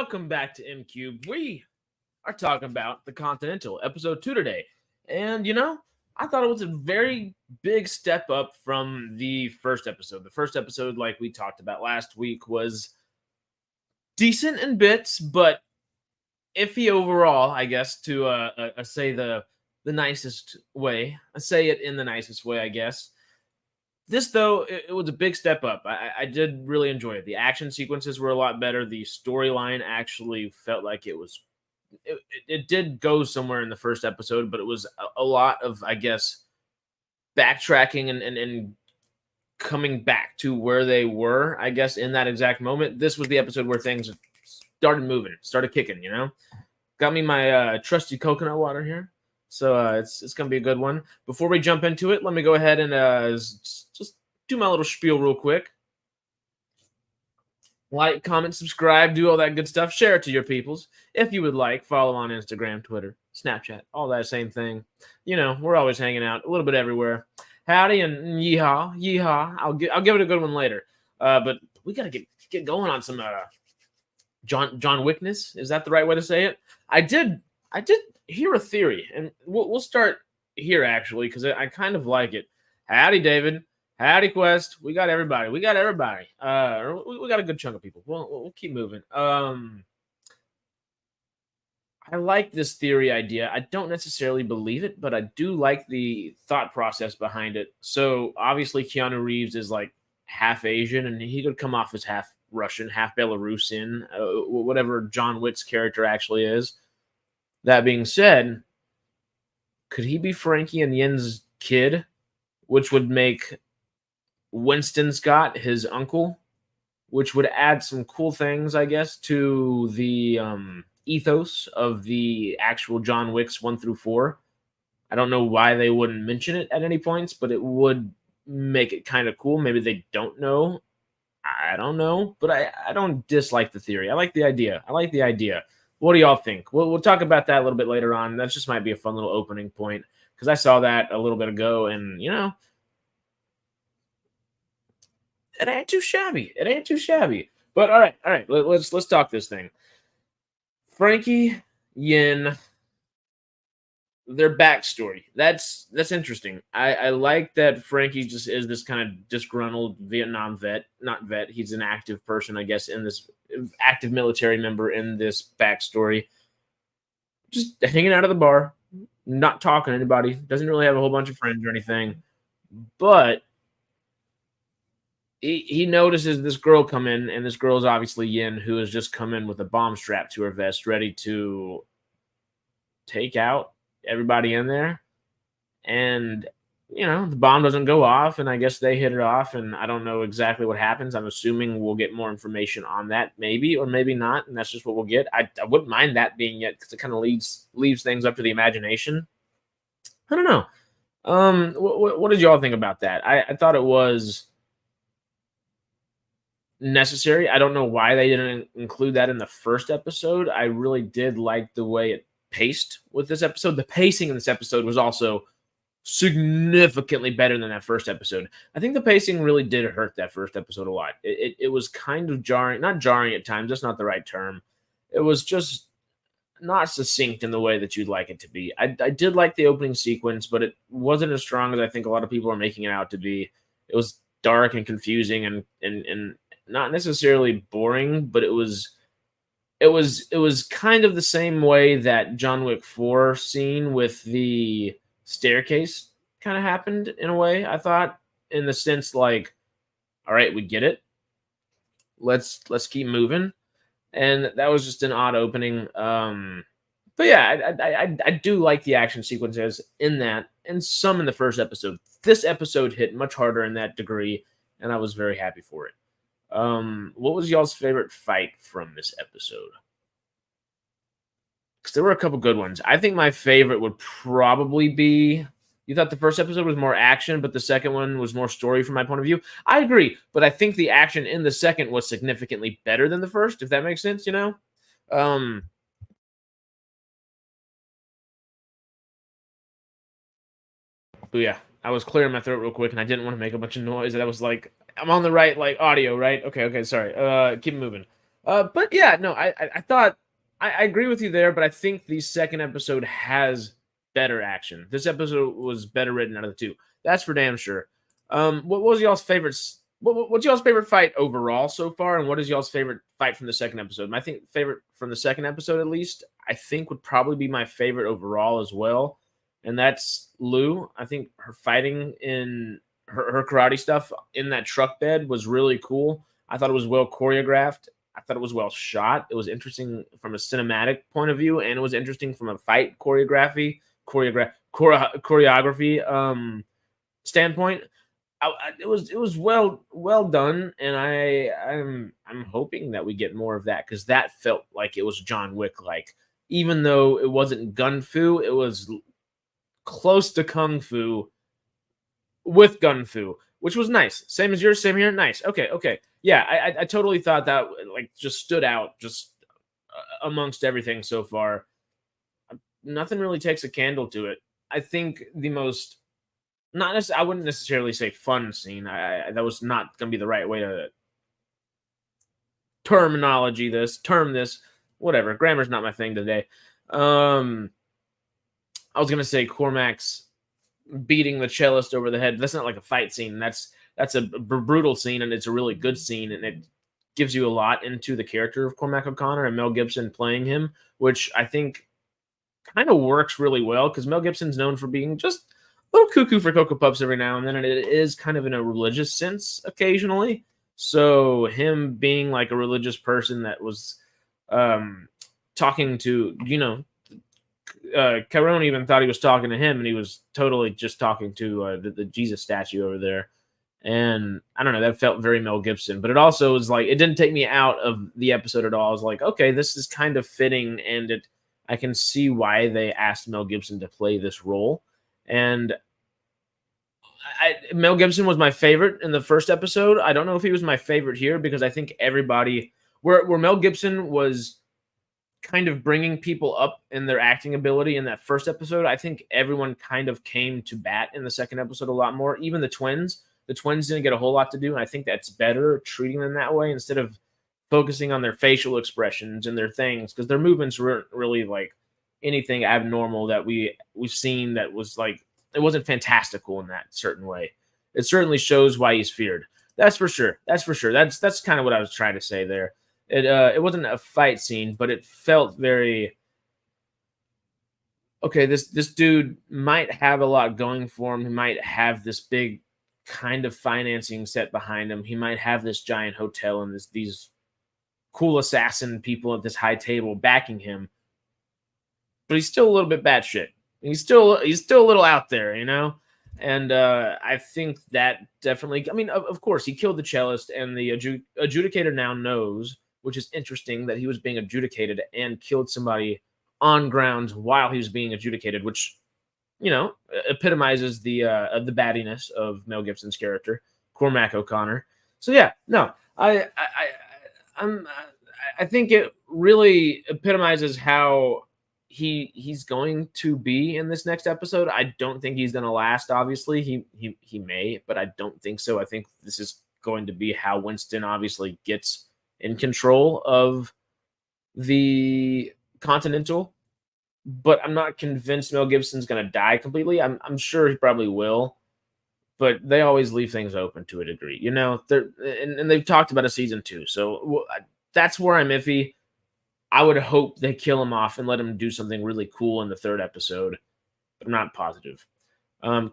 welcome back to MCubed. We are talking about the Continental, episode 2 today. And, I thought it was a very big step up from the first episode. The first episode, like we talked about last week, was decent in bits, but iffy overall, I guess, to say the nicest way. I say it in the nicest way, I guess. This, though, it was a big step up. I did really enjoy it. The action sequences were a lot better. The storyline actually felt like it did go somewhere in the first episode, but it was a lot of, I guess, backtracking and coming back to where they were, I guess, in that exact moment. This was the episode where things started moving, started kicking, Got me my trusty coconut water here. So it's going to be a good one. Before we jump into it, let me go ahead and just do my little spiel real quick. Like, comment, subscribe, do all that good stuff. Share it to your peoples. If you would like, follow on Instagram, Twitter, Snapchat, all that same thing. We're always hanging out a little bit everywhere. Howdy and yeehaw, yeehaw. I'll give it a good one later. But we got to get going on some John Wickness. Is that the right way to say it? I did hear a theory, and we'll start here actually because I kind of like it. Howdy, David. Howdy, Quest. We got everybody. We got a good chunk of people. We'll keep moving. I like this theory idea. I don't necessarily believe it, but I do like the thought process behind it. So obviously Keanu Reeves is like half Asian, and he could come off as half Russian, half Belarusian, whatever John Wick's character actually is. That being said, could he be Frankie and Yin's kid, which would make Winston Scott his uncle, which would add some cool things, I guess, to the ethos of the actual John Wicks 1 through 4. I don't know why they wouldn't mention it at any points, but it would make it kind of cool. Maybe they don't know. I don't know, but I don't dislike the theory. I like the idea. What do y'all think? We'll talk about that a little bit later on. That just might be a fun little opening point because I saw that a little bit ago, and it ain't too shabby. But all right. Let's talk this thing. Frankie, Yin, their backstory. That's interesting. I like that Frankie just is this kind of disgruntled Vietnam vet. Not vet. He's an active person, I guess, in this active military member in this backstory. Just hanging out at the bar, not talking to anybody. Doesn't really have a whole bunch of friends or anything. But he notices this girl come in, and this girl is obviously Yin, who has just come in with a bomb strapped to her vest, ready to take out everybody in there. And the bomb doesn't go off, and I guess they hit it off, and I don't know exactly what happens. I'm assuming we'll get more information on that, maybe or maybe not, and that's just what we'll get. I wouldn't mind that being it because it kind of leaves things up to the imagination. I don't know. What did y'all think about that? I thought it was necessary. I don't know why they didn't include that in the first episode. I really did like the way it paced with this episode. The pacing in this episode was also significantly better than that first episode. I think the pacing really did hurt that first episode a lot. It was kind of jarring, not jarring at times, that's not the right term. It was just not succinct in the way that you'd like it to be. I did like the opening sequence, but it wasn't as strong as I think a lot of people are making it out to be. It was dark and confusing and not necessarily boring, but it was kind of the same way that John Wick 4 scene with the staircase kind of happened in a way, I thought, in the sense like, all right, we get it. Let's keep moving. And that was just an odd opening. But yeah, I do like the action sequences in that, and some in the first episode. This episode hit much harder in that degree, and I was very happy for it. What was y'all's favorite fight from this episode? Because there were a couple good ones. I think my favorite would probably be, you thought the first episode was more action, but the second one was more story from my point of view. I agree, but I think the action in the second was significantly better than the first, if that makes sense, But yeah, I was clearing my throat real quick, and I didn't want to make a bunch of noise. And I was like, I'm on the right audio, right? Okay, sorry. Keep moving. But yeah, no, I thought I agree with you there, but I think the second episode has better action. This episode was better written out of the two. That's for damn sure. What was y'all's favorites? What's y'all's favorite fight overall so far, and what is y'all's favorite fight from the second episode? My think favorite from the second episode, at least, I think would probably be my favorite overall as well, and that's Lou. I think her fighting in her karate stuff in that truck bed was really cool. I thought it was well choreographed. I thought it was well shot. It was interesting from a cinematic point of view, and it was interesting from a fight choreography standpoint. It was well done, and I'm hoping that we get more of that because that felt like it was John Wick. Like even though it wasn't gun fu, it was close to kung fu with gun fu, which was nice. Same as yours, same here. Nice. Okay. Yeah, I totally thought that like just stood out just amongst everything so far. Nothing really takes a candle to it. I think the most not I wouldn't necessarily say fun scene. That was not going to be the right way to term this. Whatever. Grammar's not my thing today. I was going to say Cormac's beating the cellist over the head. That's not like a fight scene. That's a brutal scene, and it's a really good scene, and it gives you a lot into the character of Cormac O'Connor and Mel Gibson playing him, which I think kind of works really well because Mel Gibson's known for being just a little cuckoo for Cocoa Puffs every now and then, and it is kind of in a religious sense occasionally. So him being like a religious person that was talking to, Caron even thought he was talking to him, and he was totally just talking to the Jesus statue over there. And I don't know, that felt very Mel Gibson, but it also was like, it didn't take me out of the episode at all. I was like, okay, this is kind of fitting, and I can see why they asked Mel Gibson to play this role. And Mel Gibson was my favorite in the first episode. I don't know if he was my favorite here because I think everybody, where Mel Gibson was kind of bringing people up in their acting ability in that first episode, I think everyone kind of came to bat in the second episode a lot more. Even the twins. The twins didn't get a whole lot to do, and I think that's better treating them that way instead of focusing on their facial expressions and their things, because their movements weren't really like anything abnormal that we've seen that was like, it wasn't fantastical in that certain way. It certainly shows why he's feared. That's for sure. That's kind of what I was trying to say there. It wasn't a fight scene, but it felt very okay. This dude might have a lot going for him. He might have this big kind of financing set behind him. He might have this giant hotel and these cool assassin people at this high table backing him. But he's still a little bit batshit. He's still a little out there, And I think that definitely. I mean, of course, he killed the cellist, and the adjudicator now knows, which is interesting that he was being adjudicated and killed somebody on grounds while he was being adjudicated, which epitomizes the battiness of Mel Gibson's character, Cormac O'Connor. So yeah, no, I think it really epitomizes how he's going to be in this next episode. I don't think he's going to last. Obviously, he may, but I don't think so. I think this is going to be how Winston obviously gets in control of the Continental. But I'm not convinced Mel Gibson's going to die completely. I'm sure he probably will, but they always leave things open to a degree, and they've talked about a season 2. So that's where I'm iffy. I would hope they kill him off and let him do something really cool in the third episode, but I'm not positive.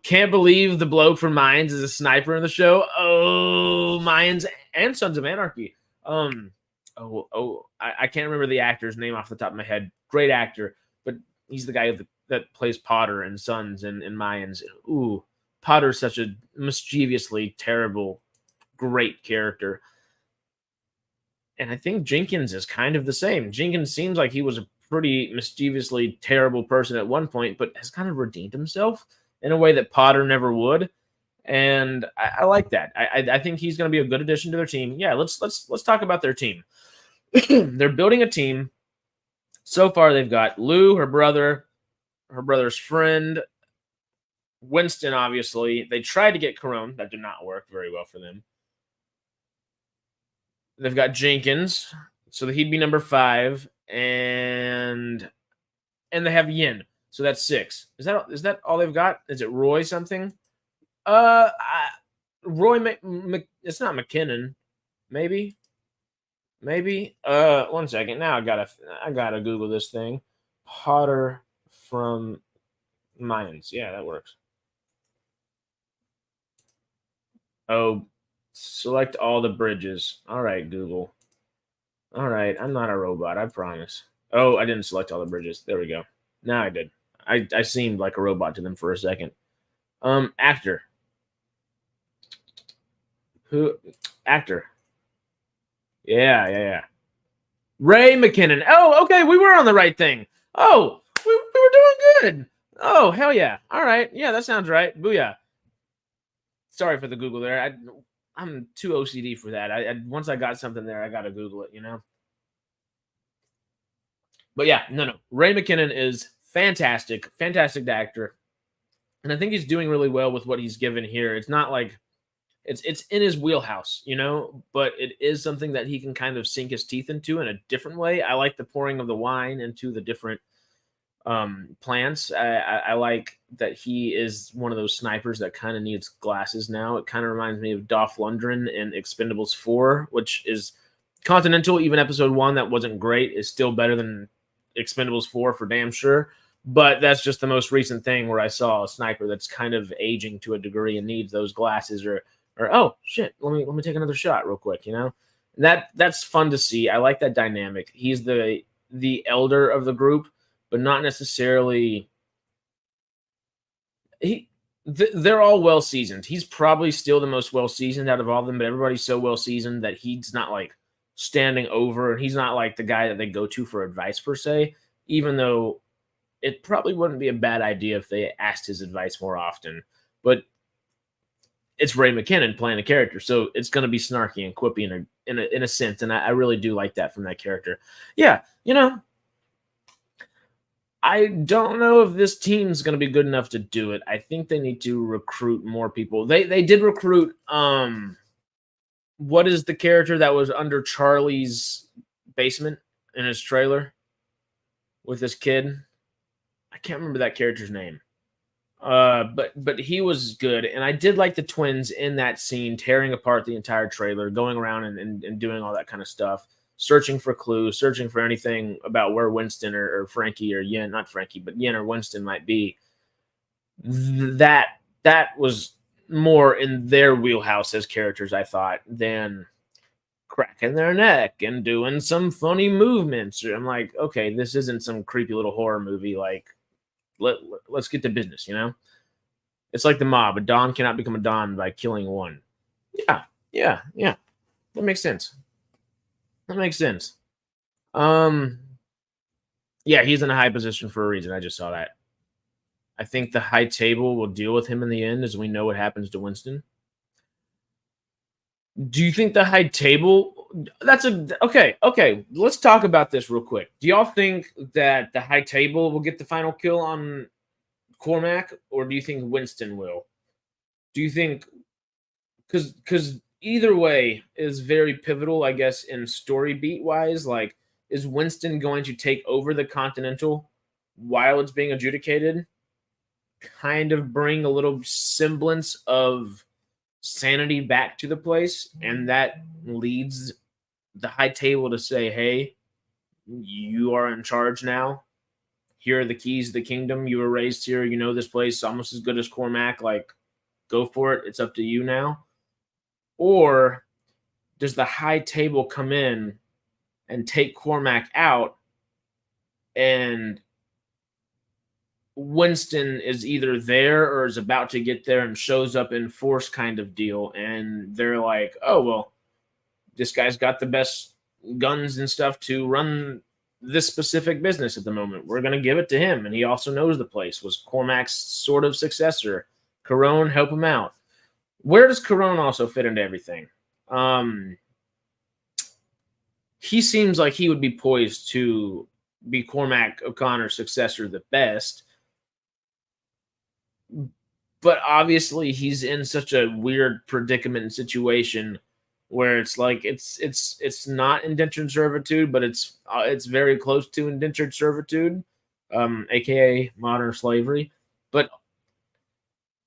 Can't believe the bloke from Mayans is a sniper in the show. Oh, Mayans and Sons of Anarchy. I can't remember the actor's name off the top of my head. Great actor, but he's the guy that plays Potter and Sons and Mayans. Ooh, Potter's such a mischievously terrible, great character. And I think Jenkins is kind of the same. Jenkins seems like he was a pretty mischievously terrible person at one point, but has kind of redeemed himself in a way that Potter never would. And I like that. I think he's going to be a good addition to their team. Yeah, let's talk about their team. They're building a team. So far, they've got Lou, her brother's friend, Winston, obviously. They tried to get Caron. That did not work very well for them. They've got Jenkins, So he'd be number 5, and they have Yin, so that's 6. Is that all they've got? Is it Roy something? Roy it's not McKinnon. Maybe. One second. Now I gotta Google this thing. Potter from Mayans. Yeah, that works. Oh, select all the bridges. All right, Google. All right, I'm not a robot, I promise. Oh, I didn't select all the bridges. There we go. Now I did. I seemed like a robot to them for a second. Actor. Who? Actor. Yeah. Ray McKinnon. Oh, okay, we were on the right thing. Oh, we were doing good. Oh, hell yeah. All right. Yeah, that sounds right. Booyah. Sorry for the Google there. I'm too OCD for that. Once I got something there, I got to Google it, But yeah, no. Ray McKinnon is fantastic actor. And I think he's doing really well with what he's given here. It's not like it's in his wheelhouse, but it is something that he can kind of sink his teeth into in a different way. I like the pouring of the wine into the different plants. I like that he is one of those snipers that kind of needs glasses now. It kind of reminds me of Dolph Lundgren in Expendables 4, which is Continental. Even episode 1 that wasn't great is still better than Expendables 4 for damn sure. But that's just the most recent thing where I saw a sniper that's kind of aging to a degree and needs those glasses, or oh shit, let me take another shot real quick, that's fun to see. I like that dynamic. He's the elder of the group, but not necessarily. They're all well seasoned. He's probably still the most well seasoned out of all of them, but everybody's so well seasoned that he's not like standing over, and he's not like the guy that they go to for advice per se, even though it probably wouldn't be a bad idea if they asked his advice more often. But it's Ray McKinnon playing a character, so it's going to be snarky and quippy in a sense, and I really do like that from that character. Yeah, I don't know if this team's going to be good enough to do it. I think they need to recruit more people. They did recruit what is the character that was under Charlie's basement in his trailer with this kid? I can't remember that character's name. But he was good, and I did like the twins in that scene, tearing apart the entire trailer, going around and doing all that kind of stuff, searching for clues, searching for anything about where Winston or Frankie or Yin, not Frankie, but Yin or Winston might be. That was more in their wheelhouse as characters, I thought, than cracking their neck and doing some funny movements. I'm like, okay, this isn't some creepy little horror movie. Like, let's get to business, It's like the mob. A Don cannot become a Don by killing one. Yeah. That makes sense. Yeah, he's in a high position for a reason. I just saw that. I think the high table will deal with him in the end, as we know what happens to Winston. Do you think the high table? Okay. Let's talk about this real quick. Do y'all think that the high table will get the final kill on Cormac, or do you think Winston will? Do you think because either way is very pivotal, I guess, in story beat wise? Like, is Winston going to take over the Continental while it's being adjudicated? Kind of bring a little semblance of sanity back to the place, and that leads the high table to say, hey, you are in charge now. Here are the keys to the kingdom. You were raised here. You know this place almost as good as Cormac. Like, go for it. It's up to you now. Or does the high table come in and take Cormac out, and Winston is either there or is about to get there and shows up in force kind of deal, and they're like, oh, well, this guy's got the best guns and stuff to run this specific business at the moment. We're going to give it to him, and he also knows the place. Was Cormac's sort of successor. Carone, help him out. Where does Carone also fit into everything? He seems like he would be poised to be Cormac O'Connor's successor the best. But obviously he's in such a weird predicament and situation where it's like it's not indentured servitude, but it's very close to indentured servitude, aka modern slavery. But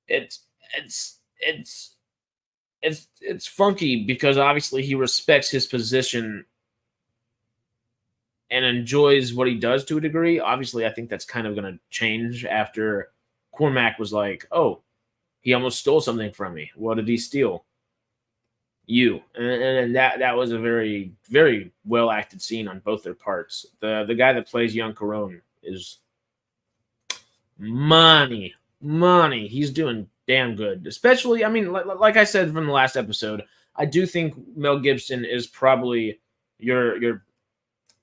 it's it's it's it's funky because obviously he respects his position and enjoys what he does to a degree. Obviously, I think that's kind of going to change after Cormac was like, "Oh, he almost stole something from me. What did he steal? You." And that was a very very well acted scene on both their parts. The guy that plays young Corone is money. He's doing damn good. Especially, I mean, like I said from the last episode, I do think Mel Gibson is probably your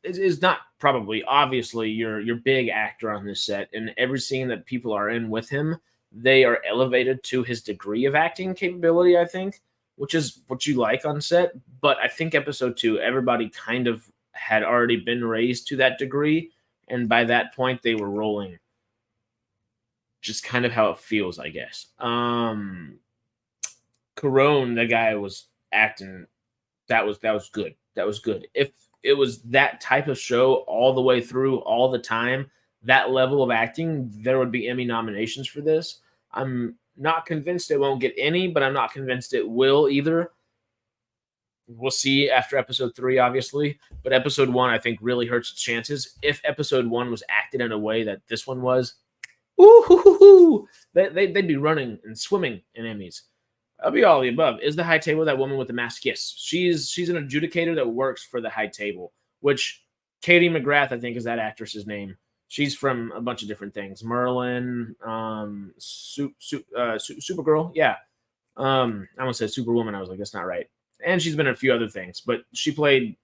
is not probably obviously your big actor on this set. And every scene that people are in with him, they are elevated to his degree of acting capability, I think, which is what you like on set. But I think episode 2, everybody kind of had already been raised to that degree, and by that point they were rolling. Just kind of how it feels, I guess. Corone, the guy was acting. That was good. That was good. If it was that type of show all the way through, all the time, that level of acting, there would be Emmy nominations for this. I'm not convinced it won't get any, but I'm not convinced it will either. We'll see after episode 3, obviously. But episode 1, I think, really hurts its chances. If episode 1 was acted in a way that this one was, ooh, they'd be running and swimming in Emmys. I'll be all the above. Is the high table that woman with the mask? Yes. She's an adjudicator that works for the high table, which Katie McGrath, I think, is that actress's name. She's from a bunch of different things. Merlin, Supergirl. Yeah. I almost said Superwoman. I was like, that's not right. And she's been in a few other things, but she played,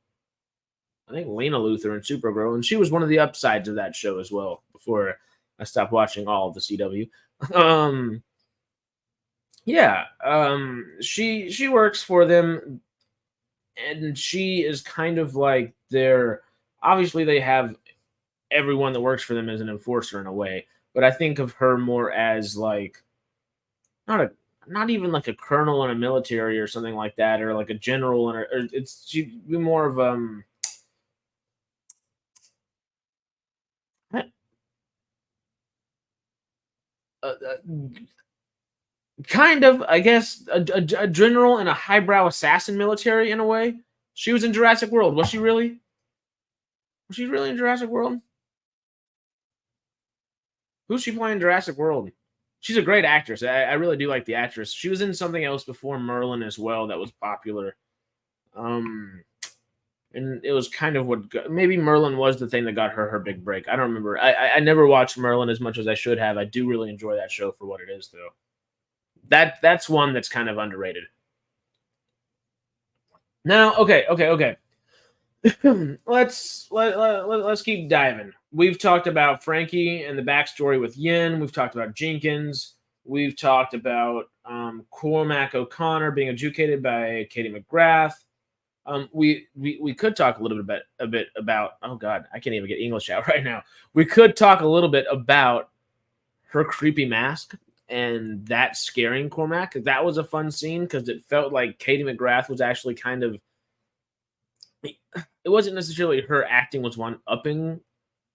I think, Lena Luthor in Supergirl, and she was one of the upsides of that show as well before I stopped watching all of the CW. She works for them, and she is kind of like obviously they have everyone that works for them as an enforcer in a way, but I think of her more as like not even like a colonel in a military or something like that, or like a general in she'd be more of kind of, I guess, a general in a highbrow assassin military in a way. She was in Jurassic World. Was she really? Was she really in Jurassic World? Who's she playing in Jurassic World? She's a great actress. I really do like the actress. She was in something else before Merlin as well that was popular. And it was kind of maybe Merlin was the thing that got her big break. I don't remember. I never watched Merlin as much as I should have. I do really enjoy that show for what it is, though. That's one that's kind of underrated. Now, okay. let's keep diving. We've talked about Frankie and the backstory with Yin. We've talked about Jenkins. We've talked about Cormac O'Connor being adjudicated by Katie McGrath. We could talk a little bit about. Oh God, I can't even get English out right now. We could talk a little bit about her creepy mask and that scaring Cormac. That was a fun scene because it felt like Katie McGrath was actually kind of. It wasn't necessarily her acting was one upping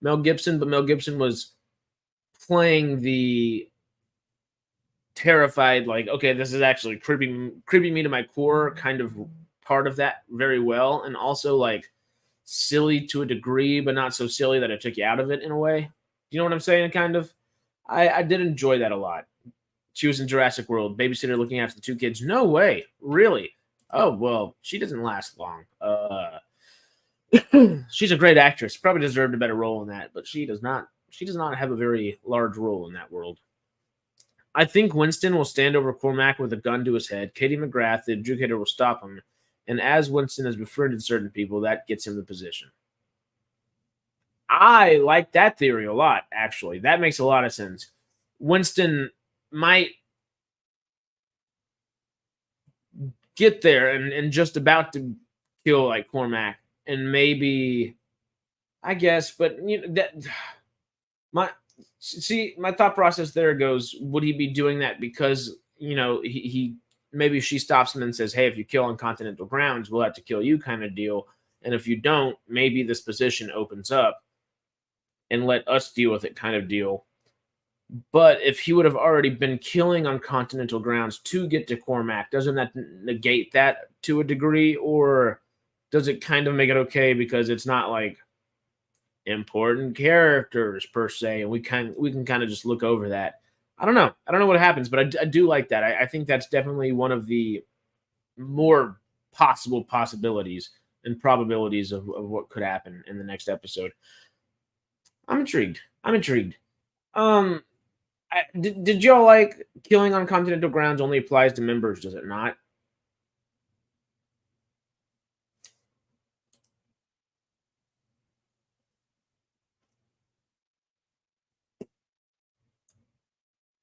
Mel Gibson, but Mel Gibson was playing the terrified, like, okay, this is actually creeping me to my core kind of part of that very well, and also like silly to a degree, but not so silly that it took you out of it in a way. You know what I'm saying? Kind of. I did enjoy that a lot. She was in Jurassic World, babysitter looking after the 2 kids. No way, really? Oh well, she doesn't last long. She's a great actress. Probably deserved a better role in that, but she does not. She does not have a very large role in that world. I think Winston will stand over Cormac with a gun to his head. Katie McGrath, the adjudicator, will stop him. And as Winston has befriended certain people, that gets him the position. I like that theory a lot, actually. That makes a lot of sense. Winston might get there and just about to kill like Cormac, and maybe, I guess, but you know that my thought process there goes: would he be doing that because he maybe she stops him and says, "Hey, if you kill on continental grounds, we'll have to kill you," kind of deal. And if you don't, maybe this position opens up and let us deal with it, kind of deal. But if he would have already been killing on continental grounds to get to Cormac, doesn't that negate that to a degree, or does it kind of make it okay because it's not like important characters per se, and we can kind of just look over that? I don't know. I don't know what happens, but I do like that. I think that's definitely one of the more possible possibilities and probabilities of what could happen in the next episode. I'm intrigued. I'm intrigued. Um, did y'all like killing on continental grounds only applies to members? Does it not?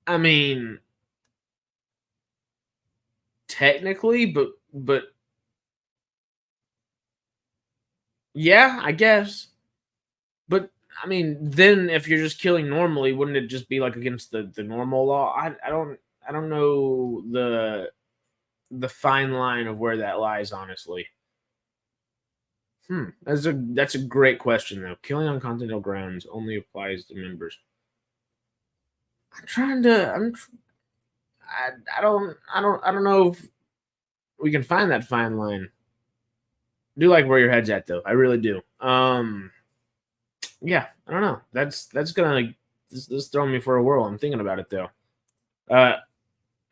I mean, technically, but yeah, I guess. But I mean, then if you're just killing normally, wouldn't it just be like against the normal law? I don't know the fine line of where that lies, honestly. That's a great question though. Killing on continental grounds only applies to members. I'm trying to. I don't know if we can find that fine line. I do like where your head's at though. I really do. Yeah, I don't know. That's gonna like, this throwing me for a whirl. I'm thinking about it though. Uh,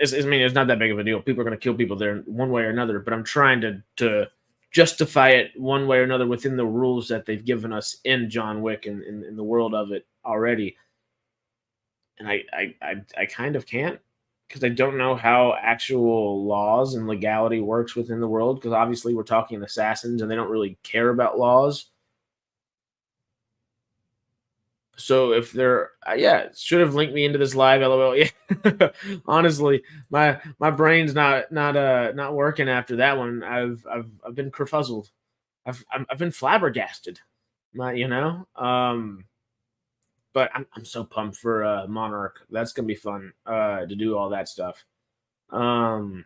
I mean, it's not that big of a deal. People are gonna kill people there one way or another, but I'm trying to justify it one way or another within the rules that they've given us in John Wick and in the world of it already. And I kind of can't, because I don't know how actual laws and legality works within the world. Because obviously we're talking assassins, and they don't really care about laws. So if they're yeah, should have linked me into this live. LOL. Yeah, honestly, my brain's not working after that one. I've been kerfuzzled. I've been flabbergasted. My but I'm so pumped for Monarch. That's gonna be fun to do all that stuff. Um,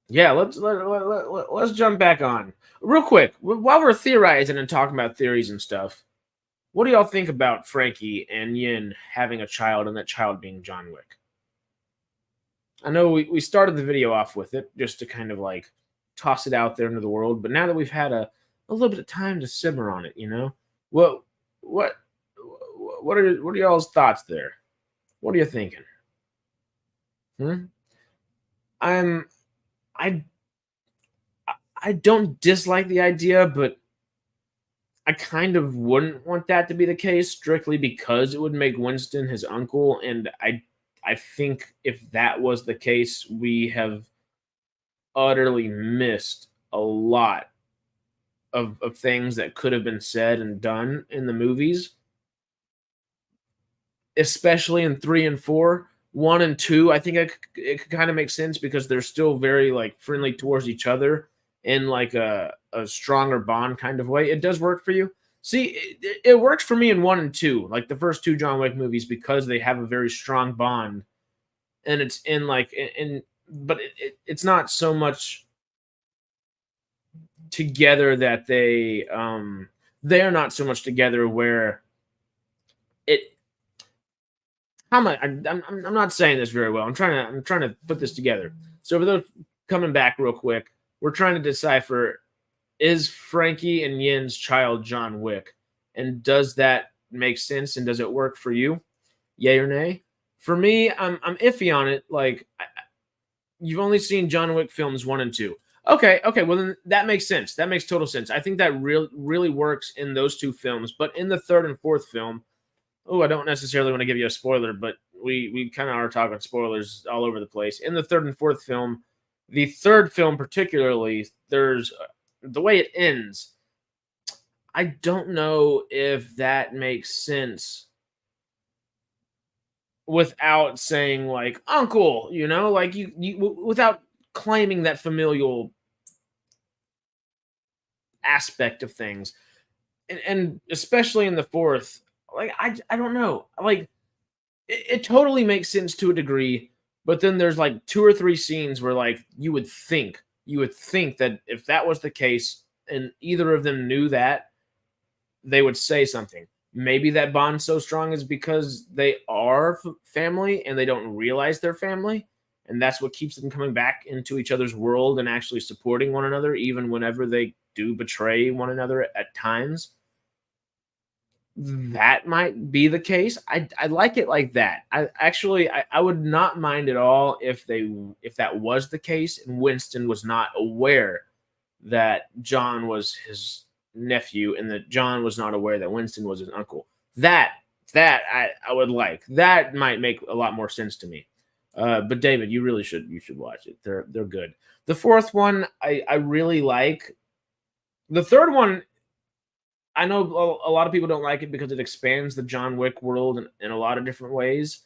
yeah, let's jump back on real quick while we're theorizing and talking about theories and stuff. What do y'all think about Frankie and Yin having a child and that child being John Wick? I know we started the video off with it just to kind of like toss it out there into the world, but now that we've had a little bit of time to simmer on it, what what what are y'all's thoughts there? What are you thinking? Hmm? I'm I I don't dislike the idea, but I kind of wouldn't want that to be the case strictly because it would make Winston his uncle, and I think if that was the case, we have utterly missed a lot of things that could have been said and done in the movies, especially in 3 and 4. 1 and 2, I think it could kind of make sense because they're still very like friendly towards each other in like a stronger bond kind of way. It does work for you. See, it works for me in 1 and 2, like the first two John Wick movies, because they have a very strong bond, and it's in like but it's not so much together that they're not so much together where it how am I'm not saying this very well. I'm trying to put this together. So for those coming back real quick, we're trying to decipher, is Frankie and Yin's child John Wick, and does that make sense, and does it work for you? Yay or nay? For me, I'm iffy on it. Like, you've only seen John Wick films 1 and 2. Okay, well then that makes sense. That makes total sense. I think that really works in those two films, but in the third and fourth film, I don't necessarily want to give you a spoiler, but we kind of are talking spoilers all over the place. In the third and fourth film, the third film particularly, there's the way it ends. I don't know if that makes sense without saying like uncle, like you without claiming that familial aspect of things, and especially in the fourth, like I don't know, like it totally makes sense to a degree, But then there's like 2 or 3 scenes where like you would think that if that was the case and either of them knew that, they would say something. Maybe that bond's so strong is because they are family and they don't realize they're family, and that's what keeps them coming back into each other's world and actually supporting one another, even whenever they do betray one another at times. That might be the case. I like it like that. I would not mind at all if that was the case and Winston was not aware that John was his nephew and that John was not aware that Winston was his uncle. That I would like. That might make a lot more sense to me. But David, you should watch it. They're good. The fourth one I really like. The third one, I know a lot of people don't like it because it expands the John Wick world in a lot of different ways,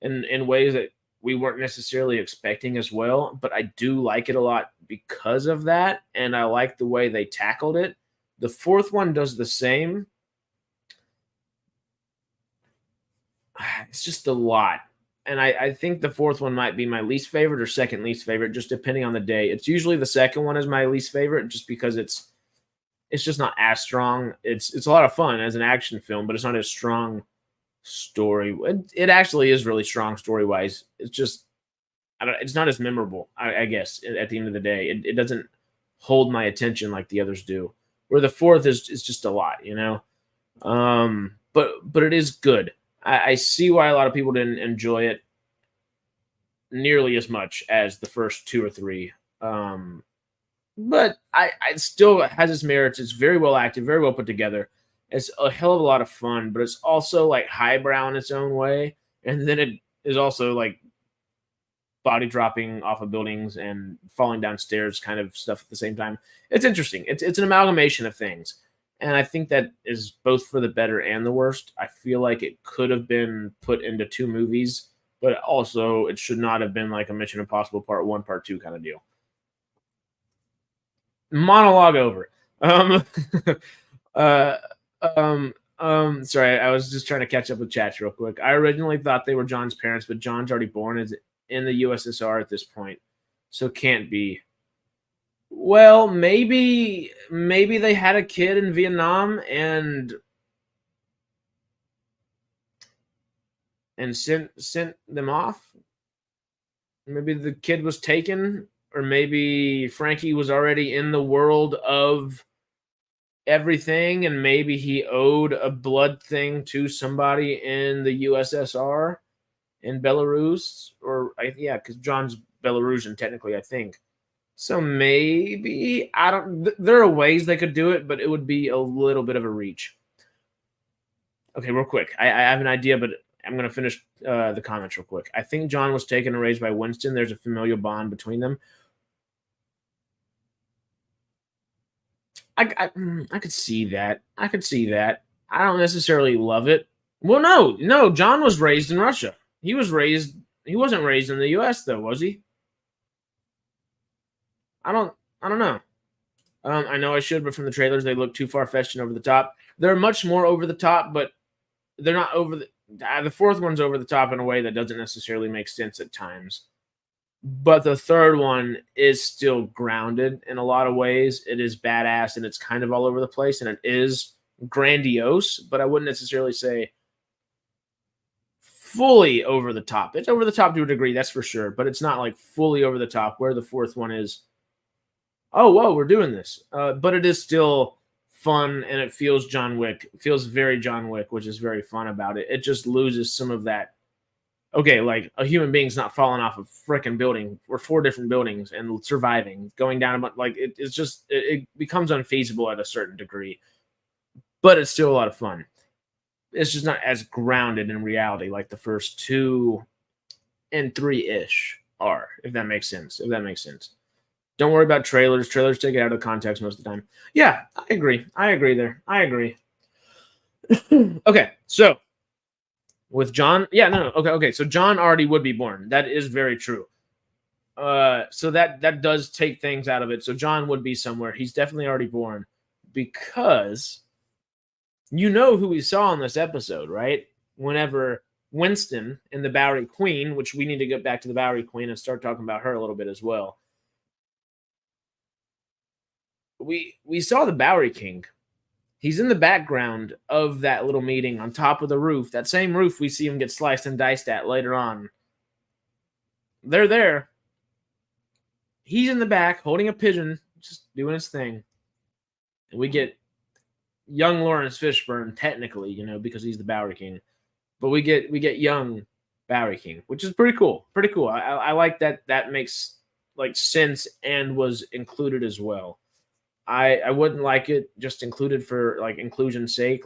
in ways that we weren't necessarily expecting as well. But I do like it a lot because of that, and I like the way they tackled it. The fourth one does the same. It's just a lot. And I think the fourth one might be my least favorite or second least favorite, just depending on the day. It's usually the second one is my least favorite, just because it's just not as strong. It's a lot of fun as an action film, but it's not as strong story. It actually is really strong story wise. It's just it's not as memorable, I guess. At the end of the day, it doesn't hold my attention like the others do. Where the fourth is just a lot, you know. But it is good. I see why a lot of people didn't enjoy it nearly as much as the first 2 or 3. But I still has its merits. It's very well acted, very well put together. It's a hell of a lot of fun, but it's also like highbrow in its own way. And then it is also like body dropping off of buildings and falling downstairs kind of stuff at the same time. It's interesting. It's an amalgamation of things. And I think that is both for the better and the worst. I feel like it could have been put into 2 movies, but also it should not have been like a Mission Impossible Part 1, Part 2 kind of deal. Monologue over. Sorry, I was just trying to catch up with chats real quick. I originally thought they were John's parents, but John's already born in the USSR at this point, so can't be. Well, maybe they had a kid in Vietnam and sent them off. Maybe the kid was taken, or maybe Frankie was already in the world of everything, and maybe he owed a blood thing to somebody in the USSR, in Belarus, or yeah, because John's Belarusian technically, I think. So maybe there are ways they could do it, but it would be a little bit of a reach. Okay, real quick. I have an idea, but I'm going to finish the comments real quick. I think John was taken and raised by Winston. There's a familial bond between them. I could see that. I don't necessarily love it. Well, no. John was raised in Russia. He wasn't raised in the U.S. though, was he? I don't know. I know I should, but from the trailers, they look too far-fetched and over the top. They're much more over the top, but they're not over the fourth one's over the top in a way that doesn't necessarily make sense at times. But the third one is still grounded in a lot of ways. It is badass and it's kind of all over the place and it is grandiose, but I wouldn't necessarily say fully over the top. It's over the top to a degree, that's for sure, but it's not like fully over the top where the fourth one is. Oh, whoa, we're doing this. But it is still fun and it feels John Wick. It feels very John Wick, which is very fun about it. It just loses some of that. Okay, like a human being's not falling off a freaking building or 4 different buildings and surviving, going down. Like it's just, it becomes unfeasible at a certain degree, but it's still a lot of fun. It's just not as grounded in reality like the first 2 and 3-ish are, if that makes sense. Don't worry about trailers. Trailers take it out of context most of the time. Yeah, I agree there. I agree. Okay, so with John, yeah, no. Okay. So John already would be born. That is very true. So that does take things out of it. So John would be somewhere. He's definitely already born because you know who we saw in this episode, right? Whenever Winston and the Bowery Queen, which we need to get back to the Bowery Queen and start talking about her a little bit as well. We saw the Bowery King. He's in the background of that little meeting on top of the roof. That same roof we see him get sliced and diced at later on. They're there. He's in the back holding a pigeon, just doing his thing. And we get young Lawrence Fishburne, technically, because he's the Bowery King. But we get young Bowery King, which is pretty cool. Pretty cool. I like that. That makes sense and was included as well. I wouldn't like it just included for inclusion's sake.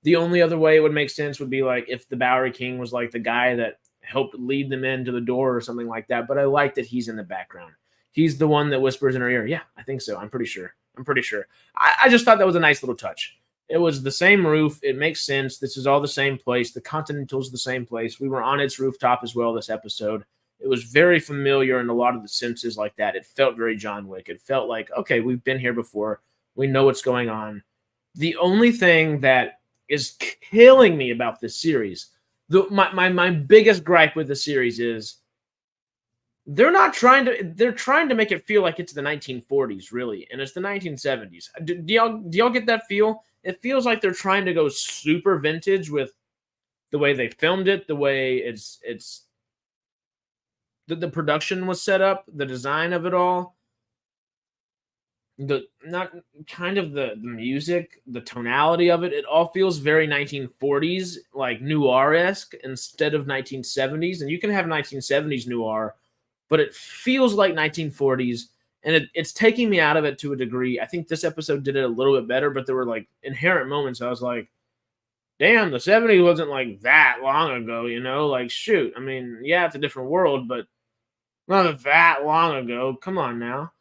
The only other way it would make sense would be if the Bowery King was the guy that helped lead them into the door or something like that. But I like that he's in the background. He's the one that whispers in her ear. Yeah, I think so. I'm pretty sure. I just thought that was a nice little touch. It was the same roof. It makes sense. This is all the same place. The Continental's the same place. We were on its rooftop as well this episode. It was very familiar in a lot of the senses like that. It felt very John Wick. It felt like, okay, we've been here before. We know what's going on. The only thing that is killing me about this series, my biggest gripe with the series is they're trying to make it feel like it's the 1940s, really, and it's the 1970s. Do y'all get that feel? It feels like they're trying to go super vintage with the way they filmed it, the way the production was set up, the design of it all, the music, the tonality of it. It all feels very 1940s, like noir-esque instead of 1970s. And you can have 1970s noir, but it feels like 1940s, and it's taking me out of it to a degree. I think this episode did it a little bit better, but there were inherent moments I was like, damn, the 70s wasn't that long ago, shoot. I mean, yeah, it's a different world, but not that long ago. Come on now.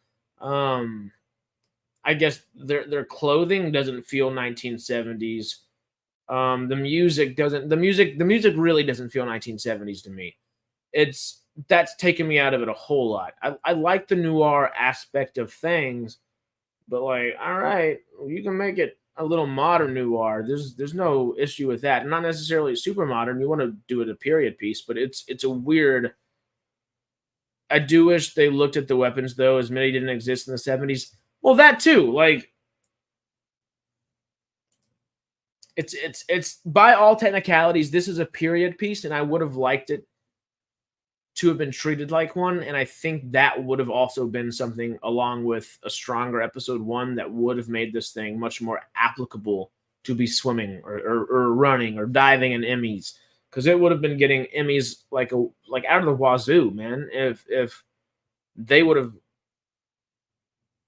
I guess their clothing doesn't feel 1970s. The music really doesn't feel 1970s to me. That's taken me out of it a whole lot. I like the noir aspect of things, but all right, you can make it a little modern noir. There's no issue with that. Not necessarily super modern. You want to do it a period piece, but it's a weird. I do wish they looked at the weapons though, as many didn't exist in the 70s. Well, that too. It's by all technicalities, this is a period piece, and I would have liked it to have been treated like one, and I think that would have also been something along with a stronger episode 1 that would have made this thing much more applicable to be swimming or running or diving in Emmys, because it would have been getting Emmys like out of the wazoo, man. If they would have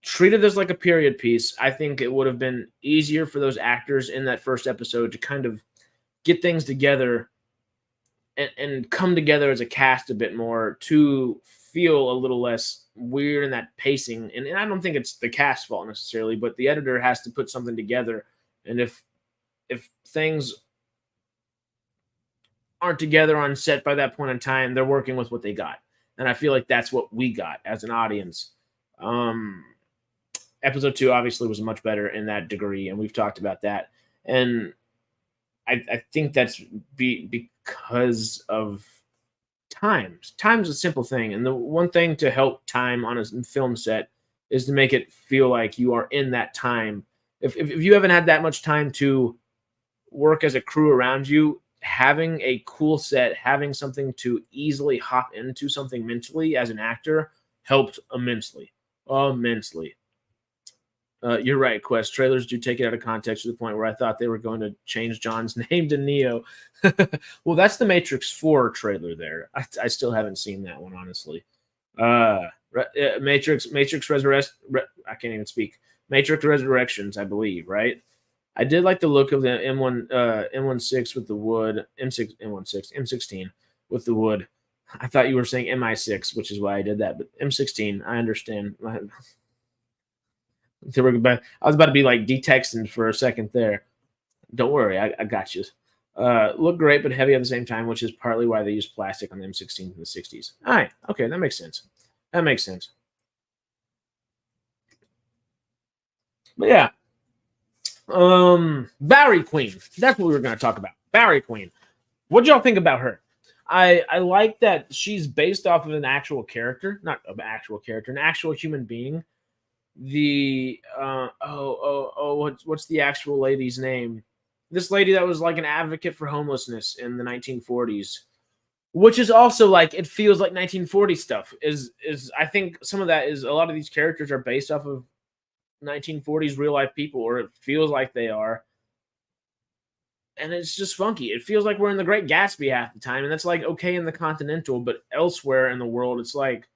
treated this like a period piece, I think it would have been easier for those actors in that first episode to kind of get things together and come together as a cast a bit more to feel a little less weird in that pacing. And I don't think it's the cast's fault necessarily, but the editor has to put something together. And if things aren't together on set by that point in time, they're working with what they got. And I feel like that's what we got as an audience. Episode 2 obviously was much better in that degree, and we've talked about that. And I think that's because of time. Time's a simple thing, and the one thing to help time on a film set is to make it feel like you are in that time. If you haven't had that much time to work as a crew around you, having a cool set, having something to easily hop into something mentally as an actor helped immensely. You're right, Quest. Trailers do take it out of context to the point where I thought they were going to change John's name to Neo. Well, that's the Matrix 4 trailer there. I still haven't seen that one, honestly. Matrix I can't even speak. Matrix Resurrections, I believe, right? I did like the look of the M16 with the wood, M16 with the wood. I thought you were saying MI6, which is why I did that, but M16, I understand. I was about to be detexting for a second there. Don't worry, I got you. Look great, but heavy at the same time, which is partly why they used plastic on the M16 in the 60s. All right, okay, that makes sense. But yeah, Bowery Queen. That's what we were going to talk about. Bowery Queen. What y'all think about her? I like that she's based off of an actual character, not an actual character, an actual human being. The what's the actual lady's name? This lady that was like an advocate for homelessness in the 1940s, which is also like it feels like 1940s stuff. Is I think some of that is a lot of these characters are based off of 1940s real life people, or it feels like they are, and it's just funky. It feels like we're in the Great Gatsby half the time, and that's like okay in the Continental, but elsewhere in the world, it's like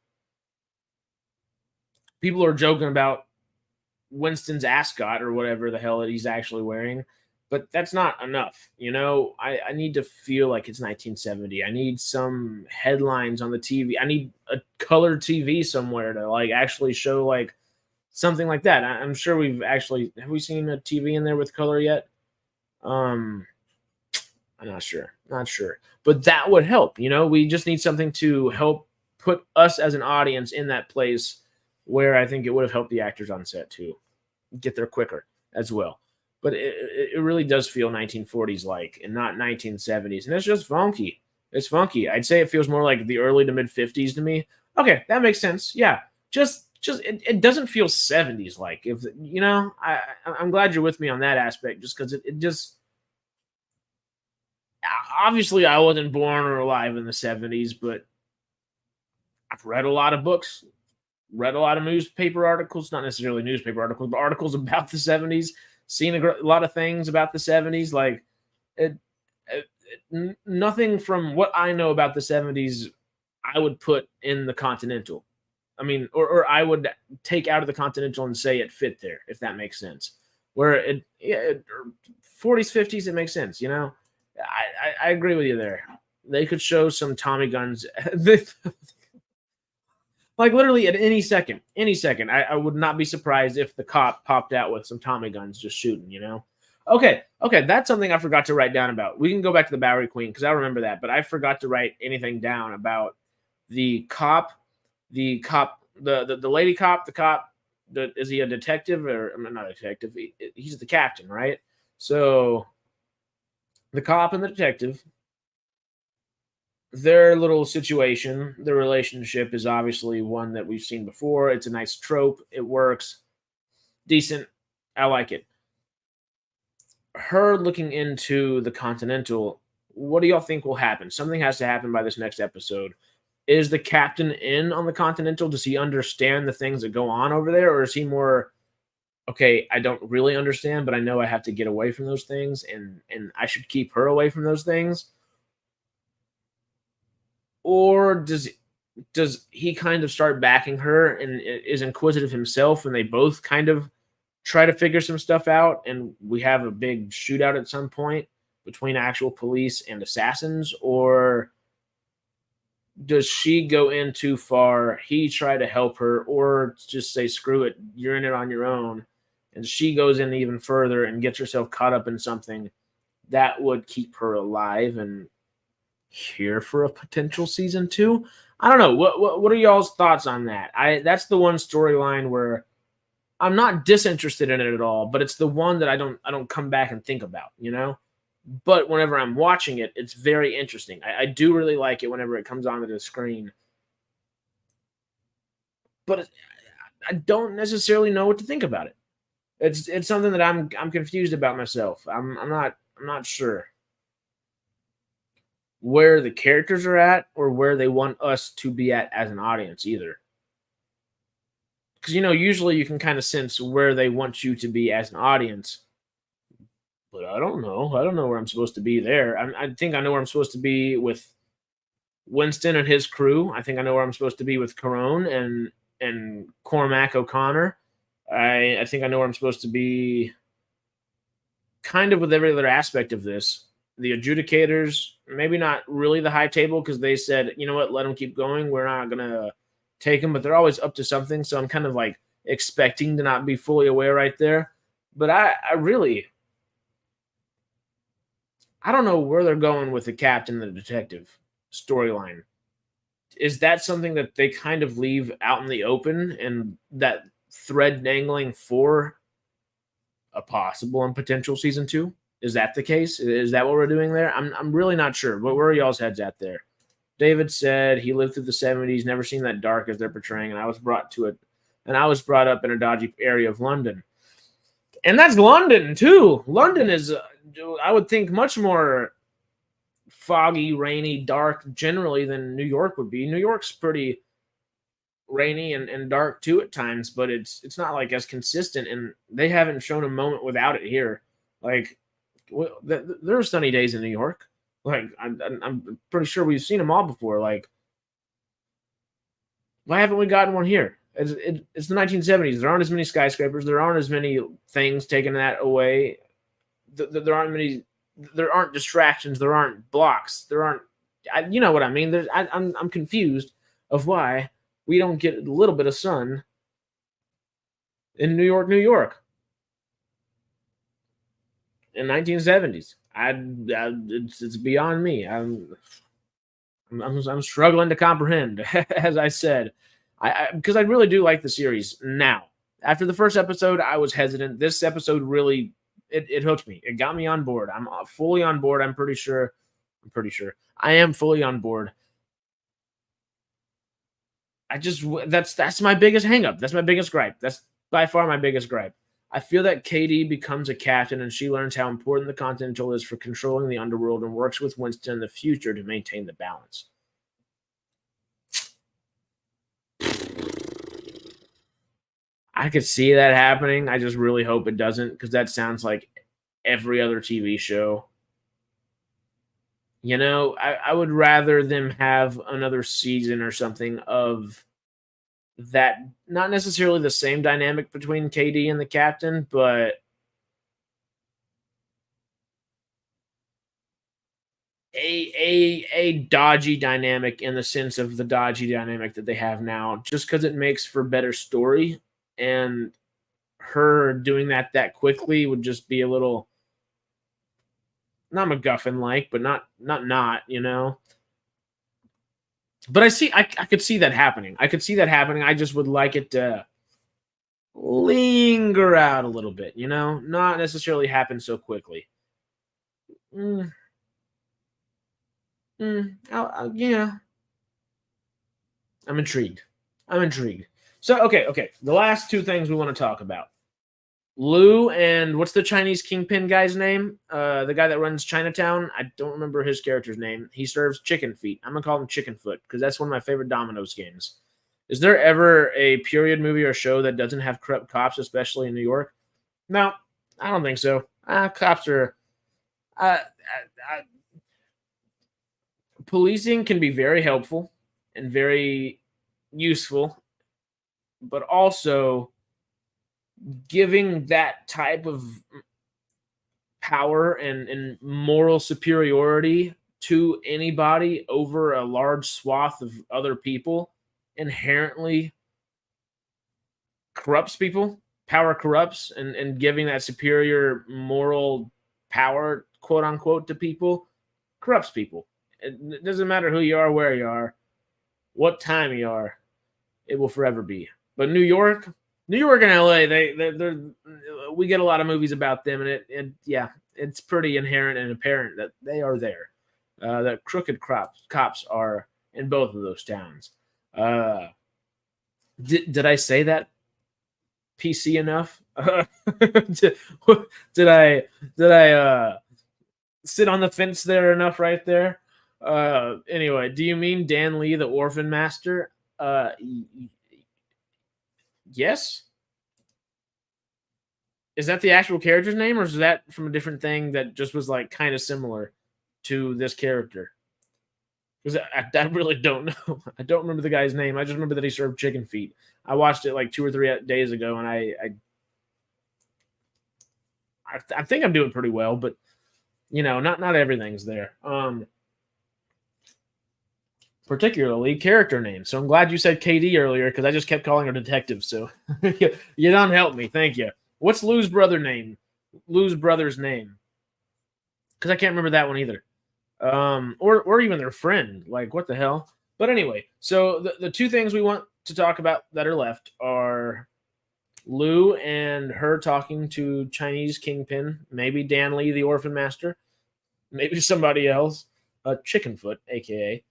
people are joking about Winston's ascot or whatever the hell that he's actually wearing, but that's not enough. I need to feel like it's 1970. I need some headlines on the TV. I need a colored TV somewhere to like actually show like something like that. I'm sure have we seen a TV in there with color yet? I'm not sure, but that would help. We just need something to help put us as an audience in that place where I think it would have helped the actors on set to get there quicker as well. But it really does feel 1940s like and not 1970s. And it's just funky. It's funky. I'd say it feels more like the early to mid 50s to me. Okay, that makes sense. Yeah. Just it doesn't feel 70s like. If I'm glad you're with me on that aspect, just because it just obviously I wasn't born or alive in the 70s, but I've read a lot of books, read a lot of newspaper articles, not necessarily newspaper articles, but articles about the 70s, seen a lot of things about the 70s. Like, nothing from what I know about the 70s I would put in the Continental. I mean, or I would take out of the Continental and say it fit there, if that makes sense. Where 40s, 50s, it makes sense, I agree with you there. They could show some Tommy guns. Like literally at any second, I would not be surprised if the cop popped out with some Tommy guns just shooting, Okay, that's something I forgot to write down about. We can go back to the Bowery Queen because I remember that, but I forgot to write anything down about the cop, the lady cop, the cop. Is he a detective or not a detective? He's the captain, right? So the cop and the detective, their little situation, the relationship is obviously one that we've seen before. It's a nice trope. It works. Decent. I like it. Her looking into the Continental, what do y'all think will happen? Something has to happen by this next episode. Is the captain in on the Continental? Does he understand the things that go on over there? Or is he more, okay, I don't really understand, but I know I have to get away from those things and I should keep her away from those things? Or does he kind of start backing her and is inquisitive himself, and they both kind of try to figure some stuff out, and we have a big shootout at some point between actual police and assassins? Or does she go in too far, he try to help her, or just say screw it, you're in it on your own, and she goes in even further and gets herself caught up in something that would keep her alive and here for a potential season 2? I don't know. What are y'all's thoughts on that? That's the one storyline where I'm not disinterested in it at all, but it's the one that I don't come back and think about, But whenever I'm watching it, it's very interesting. I do really like it whenever it comes onto the screen. But I don't necessarily know what to think about it. It's something that I'm confused about myself. I'm not sure where the characters are at or where they want us to be at as an audience either. Because, usually you can kind of sense where they want you to be as an audience. But I don't know. I don't know where I'm supposed to be there. I think I know where I'm supposed to be with Winston and his crew. I think I know where I'm supposed to be with Corone and Cormac O'Connor. I think I know where I'm supposed to be kind of with every other aspect of this. The adjudicators, maybe not really the high table because they said, you know what, let them keep going. We're not going to take them, but they're always up to something. So I'm kind of like expecting to not be fully aware right there. But I don't know where they're going with the captain and the detective storyline. Is that something that they kind of leave out in the open and that thread dangling for a possible and potential season 2? Is that the case? Is that what we're doing there? I'm really not sure. But where are y'all's heads at there? David said he lived through the 70s, never seen that dark as they're portraying, and I was brought up in a dodgy area of London. And that's London too. London is, I would think, much more foggy, rainy, dark generally than New York would be. New York's pretty rainy and dark too at times, but it's not like as consistent, and they haven't shown a moment without it here. Like, there are sunny days in New York. Like, I'm pretty sure we've seen them all before. Like, why haven't we gotten one here? It's the 1970s. There aren't as many skyscrapers. There aren't as many things taking that away. There aren't distractions. There aren't blocks. There aren't. You know what I mean? I'm confused of why we don't get a little bit of sun in New York, New York, in 1970s. It's beyond me. I'm struggling to comprehend, as I said. Because I really do like the series now. After the first episode, I was hesitant. This episode really, it hooked me. It got me on board. I'm fully on board. I'm pretty sure. I am fully on board. That's my biggest hangup. That's my biggest gripe. That's by far my biggest gripe. I feel that Katie becomes a captain and she learns how important the Continental is for controlling the underworld and works with Winston in the future to maintain the balance. I could see that happening. I just really hope it doesn't, because that sounds like every other TV show. You know, I would rather them have another season or something of that, not necessarily the same dynamic between KD and the captain, but a dodgy dynamic, in the sense of the dodgy dynamic that they have now, just because it makes for better story. And her doing that quickly would just be a little, not MacGuffin-like, but not, you know. But I could see that happening. I just would like it to linger out a little bit, you know, not necessarily happen so quickly. Yeah. I'm intrigued. So, okay. The last two things we want to talk about. Lou and what's the Chinese kingpin guy's name? The guy that runs Chinatown. I don't remember his character's name. He serves chicken feet. I'm going to call him Chicken Foot because that's one of my favorite Domino's games. Is there ever a period movie or show that doesn't have corrupt cops, especially in New York? No, I don't think so. Cops are... policing can be very helpful and very useful, but also giving that type of power and moral superiority to anybody over a large swath of other people inherently corrupts people. Power corrupts, and giving that superior moral power, quote unquote, to people corrupts people. It doesn't matter who you are, where you are, what time you are, it will forever be. But New York and LA, we get a lot of movies about them, and it's pretty inherent and apparent that they are there. That crooked cops are in both of those towns. Did I say that PC enough? did I sit on the fence there enough right there? Anyway, do you mean Dan Lee, the Orphan Master? Yes. Is that the actual character's name, or is that from a different thing that just was like kind of similar to this character? Because I really don't know. I don't remember the guy's name. I just remember that he served chicken feet. I watched it like 2 or 3 days ago, and I think I'm doing pretty well, but you know, not everything's there. Particularly character names. So I'm glad you said KD earlier, because I just kept calling her detective. So you done helped me. Thank you. What's Lou's brother's name? Because I can't remember that one either. Or even their friend. Like, what the hell? But anyway, so the two things we want to talk about that are left are Lou and her talking to Chinese Kingpin, maybe Dan Lee, the Orphan Master, maybe somebody else, Chickenfoot, aka,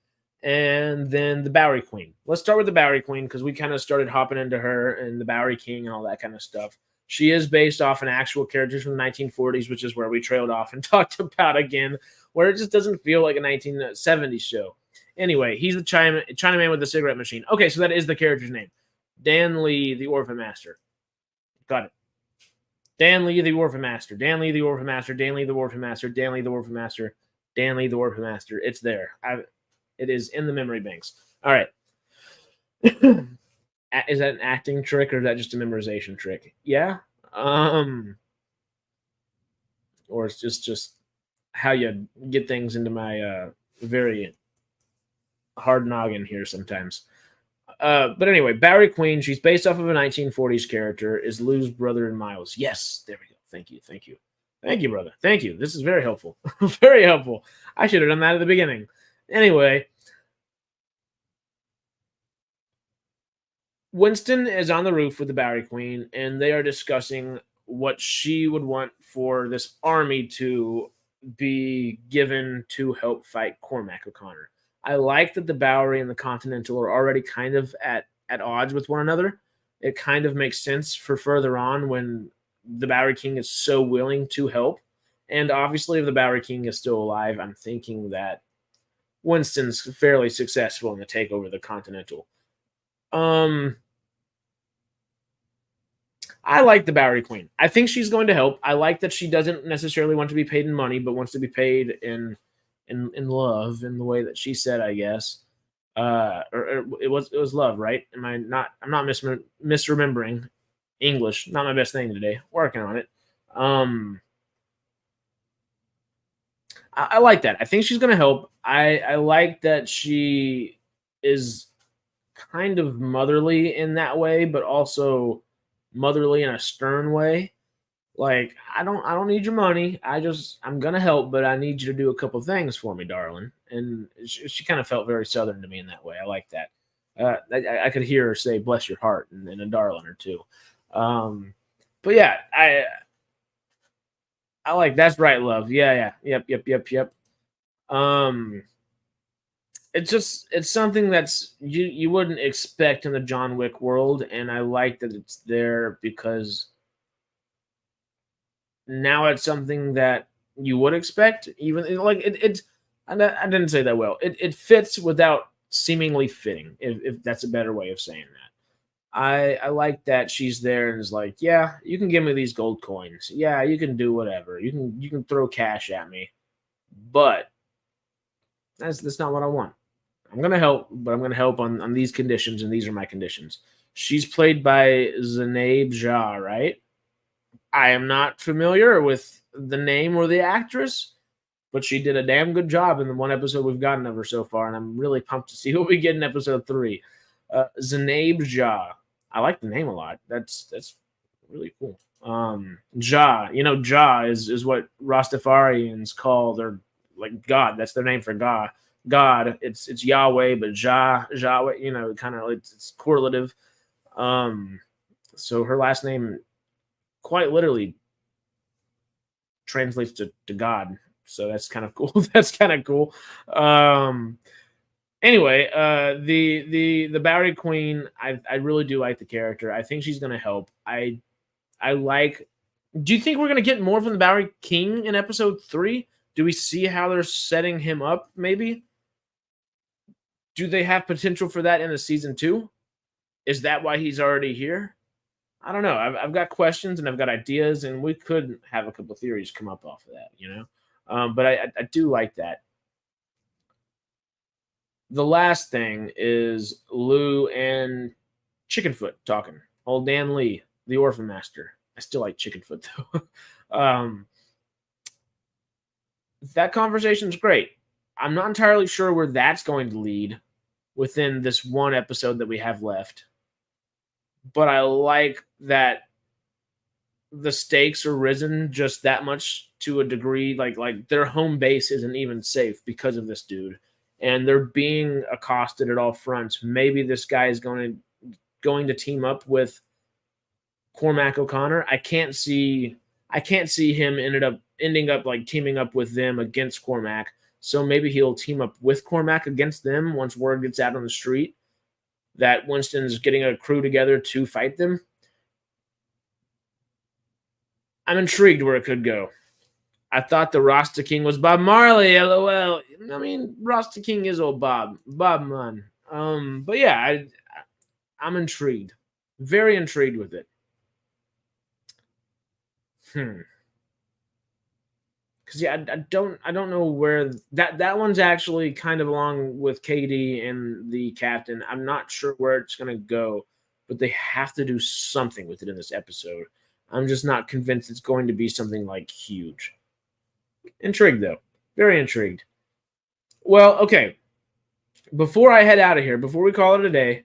and then the Bowery Queen. Let's start with the Bowery Queen because we kind of started hopping into her and the Bowery King and all that kind of stuff. She is based off an actual character from the 1940s, which is where we trailed off and talked about again, where it just doesn't feel like a 1970s show. Anyway, he's the Chinaman with the cigarette machine. Okay, so that is the character's name. Dan Lee, the Orphan Master. Got it. Dan Lee, the Orphan Master. Dan Lee, the Orphan Master. Dan Lee, the Orphan Master. Dan Lee, the Orphan Master. Dan Lee, the Orphan Master. It's there. It is in the memory banks. All right. Is that an acting trick or is that just a memorization trick? Yeah. Or it's just how you get things into my very hard noggin here sometimes. But anyway, Bowery Queen, she's based off of a 1940s character, is Lou's brother in Miles. Yes, there we go. Thank you. Thank you, brother. Thank you. This is very helpful. Very helpful. I should have done that at the beginning. Anyway, Winston is on the roof with the Bowery Queen, and they are discussing what she would want for this army to be given to help fight Cormac O'Connor. I like that the Bowery and the Continental are already kind of at odds with one another. It kind of makes sense for further on when the Bowery King is so willing to help. And obviously, if the Bowery King is still alive, I'm thinking that Winston's fairly successful in the takeover of the Continental. I like the Bowery Queen. I think she's going to help. I like that she doesn't necessarily want to be paid in money, but wants to be paid in love, in the way that she said, I guess. Or it was love, right? I'm not misremembering English. Not my best thing today. Working on it. I like that. I think she's going to help. I like that she is kind of motherly in that way, but also motherly in a stern way. Like, I don't need your money. I'm gonna help, but I need you to do a couple things for me, darling. And she kind of felt very southern to me in that way. I like that. I could hear her say "bless your heart" and a darling or two. But yeah, I like that's right, love. Yeah. Yep. It's something that's you wouldn't expect in the John Wick world, and I like that it's there because now it's something that you would expect, even like it's. I didn't say that well. It fits without seemingly fitting, if that's a better way of saying that. I like that she's there and is like, yeah, you can give me these gold coins. Yeah, you can do whatever. You can throw cash at me, but that's not what I want. I'm gonna help, but I'm gonna help on these conditions, and these are my conditions. She's played by Zainab Jah, right? I am not familiar with the name or the actress, but she did a damn good job in the one episode we've gotten of her so far, and I'm really pumped to see what we get in episode 3. Zainab Jah. I like the name a lot. That's really cool. Jah, Jah is what Rastafarians call their like God. That's their name for God. God, it's Yahweh, but Yahweh, kind of it's correlative. So her last name quite literally translates to God. So that's kind of cool. That's kind of cool. Anyway, the Bowery Queen, I really do like the character. I think she's gonna help. I like. Do you think we're gonna get more from the Bowery King in episode 3? Do we see how they're setting him up? Maybe. Do they have potential for that in a season 2? Is that why he's already here? I don't know. I've got questions and I've got ideas, and we could have a couple theories come up off of that, But I do like that. The last thing is Lou and Chickenfoot talking. Old Dan Lee, the Orphan Master. I still like Chickenfoot though. That conversation's great. I'm not entirely sure where that's going to lead within this one episode that we have left. But I like that the stakes are risen just that much to a degree. Like their home base isn't even safe because of this dude, and they're being accosted at all fronts. Maybe this guy is going to team up with Cormac O'Connor. I can't see him ending up like teaming up with them against Cormac. So maybe he'll team up with Cormac against them once word gets out on the street that Winston's getting a crew together to fight them. I'm intrigued where it could go. I thought the Rasta King was Bob Marley, LOL. I mean, Rasta King is old Bob man. But yeah, I'm intrigued, very intrigued with it. Because yeah, I don't know where that one's actually kind of along with KD and the captain. I'm not sure where it's gonna go, but they have to do something with it in this episode. I'm just not convinced it's going to be something like huge. Intrigued though, very intrigued. Well, okay. Before I head out of here, before we call it a day,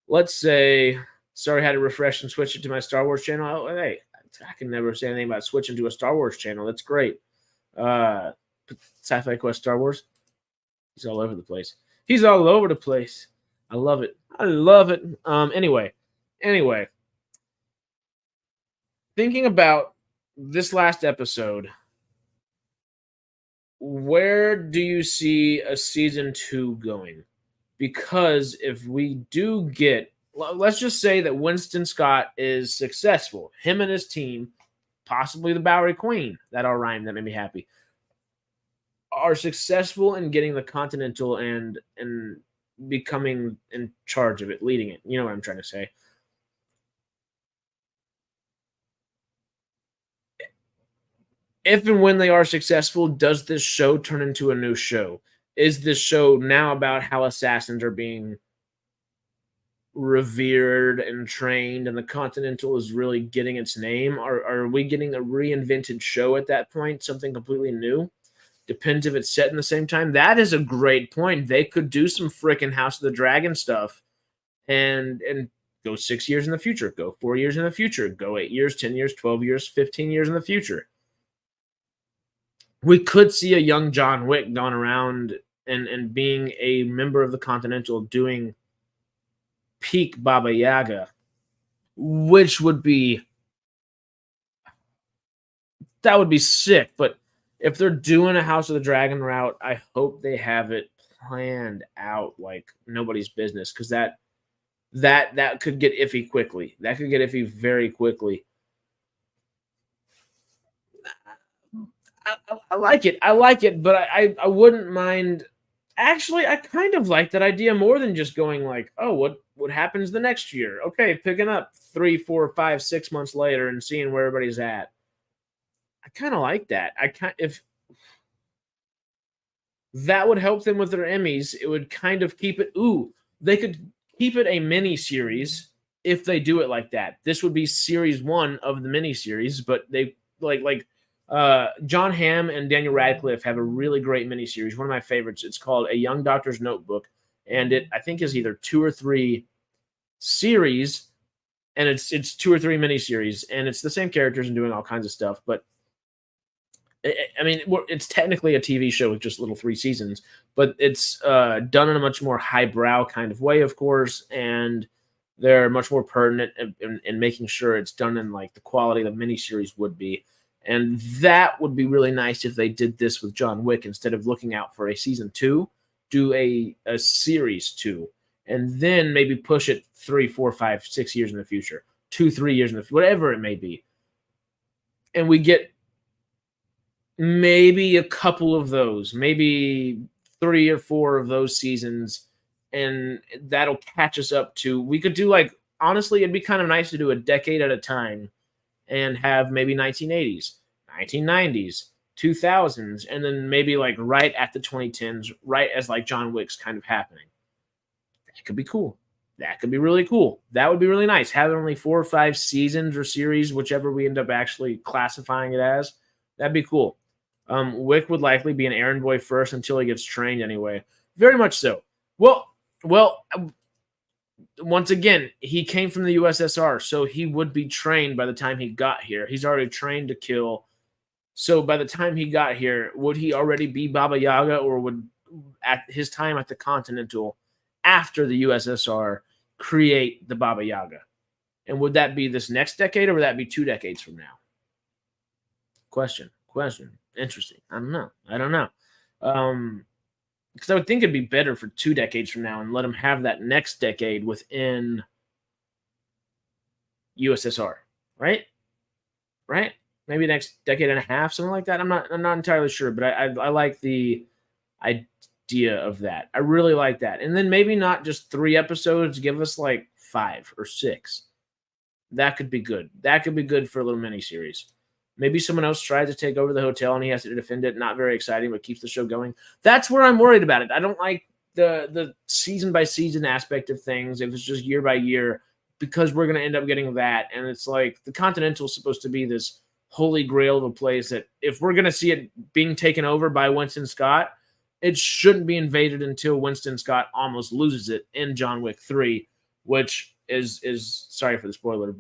let's say. Sorry, I had to refresh and switch it to my Star Wars channel. Oh, hey, I can never say anything about switching to a Star Wars channel. That's great. Sci-Fi Quest Star Wars. He's all over the place. He's all over the place. I love it. I love it. Anyway. Thinking about this last episode, where do you see a season 2 going? Because if we do get, let's just say that Winston Scott is successful, him and his team, possibly the Bowery Queen, that'll rhyme, that made me happy, are successful in getting the Continental and becoming in charge of it, leading it. You know what I'm trying to say. If and when they are successful, does this show turn into a new show? Is this show now about how assassins are being revered and trained and the Continental is really getting its name? Are we getting a reinvented show at that point, something completely new? Depends if it's set in the same time. That is a great point. They could do some freaking House of the Dragon stuff and go 6 years in the future, go 4 years in the future, go 8 years, 10 years, 12 years, 15 years in the future. We could see a young John Wick going around and being a member of the Continental doing peak Baba Yaga, which would be sick. But if they're doing a House of the Dragon route, I hope they have it planned out like nobody's business, because that could get iffy quickly. That could get iffy very quickly. I like it, but I wouldn't mind. Actually, I kind of like that idea more than just going like, oh, what happens the next year? Okay, picking up 3, 4, 5, 6 months later and seeing where everybody's at. I kind of like that. If that would help them with their Emmys, it would kind of keep it. They could keep it a mini series if they do it like that. This would be series 1 of the mini series, but they like John Hamm and Daniel Radcliffe have a really great miniseries. One of my favorites. It's called A Young Doctor's Notebook, and it I think is either 2 or 3 series, and it's 2 or 3 miniseries, and it's the same characters and doing all kinds of stuff. But I mean, it's technically a TV show with just little 3 seasons, but it's done in a much more highbrow kind of way, of course, and they're much more pertinent in making sure it's done in like the quality the miniseries would be. And that would be really nice if they did this with John Wick. Instead of looking out for a season 2, do a series 2, and then maybe push it 3, 4, 5, 6 years in the future, 2, 3 years in the future, whatever it may be. And we get maybe a couple of those, maybe 3 or 4 of those seasons, and that'll catch us up to, we could do like, honestly, it'd be kind of nice to do a decade at a time and have maybe 1980s, 1990s, 2000s, and then maybe like right at the 2010s, right as like John Wick's kind of happening. That could be cool. That could be really cool. That would be really nice. Having only 4 or 5 seasons or series, whichever we end up actually classifying it as, that'd be cool. Wick would likely be an errand boy first until he gets trained anyway. Very much so. Well, once again, he came from the USSR, so he would be trained by the time he got here. He's already trained to kill. So by the time he got here, would he already be Baba Yaga, or would, at his time at the Continental, after the USSR, create the Baba Yaga? And would that be this next decade or would that be 2 decades from now? Question. Interesting. I don't know. Because I would think it'd be better for 2 decades from now and let them have that next decade within USSR, right? Right? Maybe next decade and a half, something like that. I'm not entirely sure, but I like the idea of that. I really like that. And then maybe not just 3 episodes, give us like 5 or 6. That could be good. That could be good for a little mini series. Maybe someone else tries to take over the hotel and he has to defend it. Not very exciting, but keeps the show going. That's where I'm worried about it. I don't like the season by season aspect of things. If it's just year by year, because we're going to end up getting that. And it's like the Continental is supposed to be this holy grail of a place that if we're going to see it being taken over by Winston Scott, it shouldn't be invaded until Winston Scott almost loses it in John Wick 3, which is sorry for the spoiler,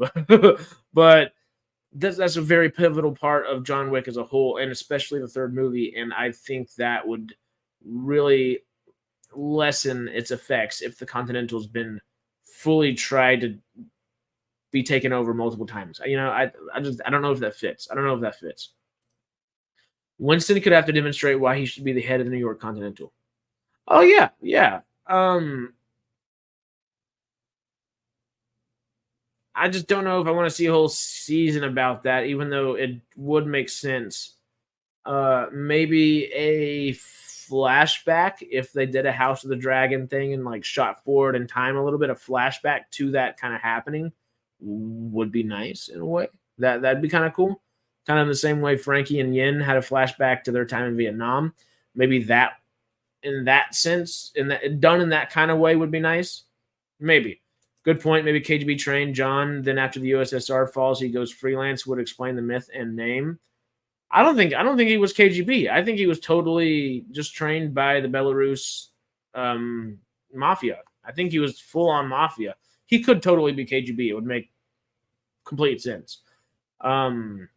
but that's a very pivotal part of John Wick as a whole, and especially the third movie. And I think that would really lessen its effects if the Continental's been fully tried to be taken over multiple times. I don't know if that fits. Winston could have to demonstrate why he should be the head of the New York Continental. Oh yeah. I just don't know if I want to see a whole season about that, even though it would make sense. Maybe a flashback if they did a House of the Dragon thing and like shot forward in time a little bit. A flashback to that kind of happening would be nice in a way. That'd be kind of cool. Kind of in the same way Frankie and Yin had a flashback to their time in Vietnam. Maybe that, in that sense, done in that kind of way would be nice. Maybe. Good point. Maybe KGB trained John. Then after the USSR falls, he goes freelance. Would explain the myth and name. I don't think he was KGB. I think he was totally just trained by the Belarus mafia. I think he was full on mafia. He could totally be KGB. It would make complete sense. I'm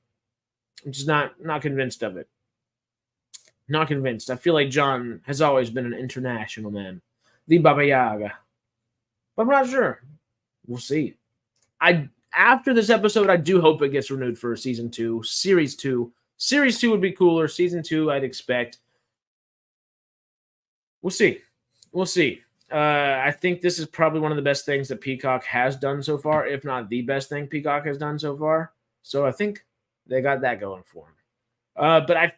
just not convinced of it. Not convinced. I feel like John has always been an international man. The Baba Yaga. But I'm not sure. We'll see. After this episode, I do hope it gets renewed for season 2, series 2. Series 2 would be cooler. Season 2, I'd expect. We'll see. I think this is probably one of the best things that Peacock has done so far, if not the best thing Peacock has done so far. So I think they got that going for them. But I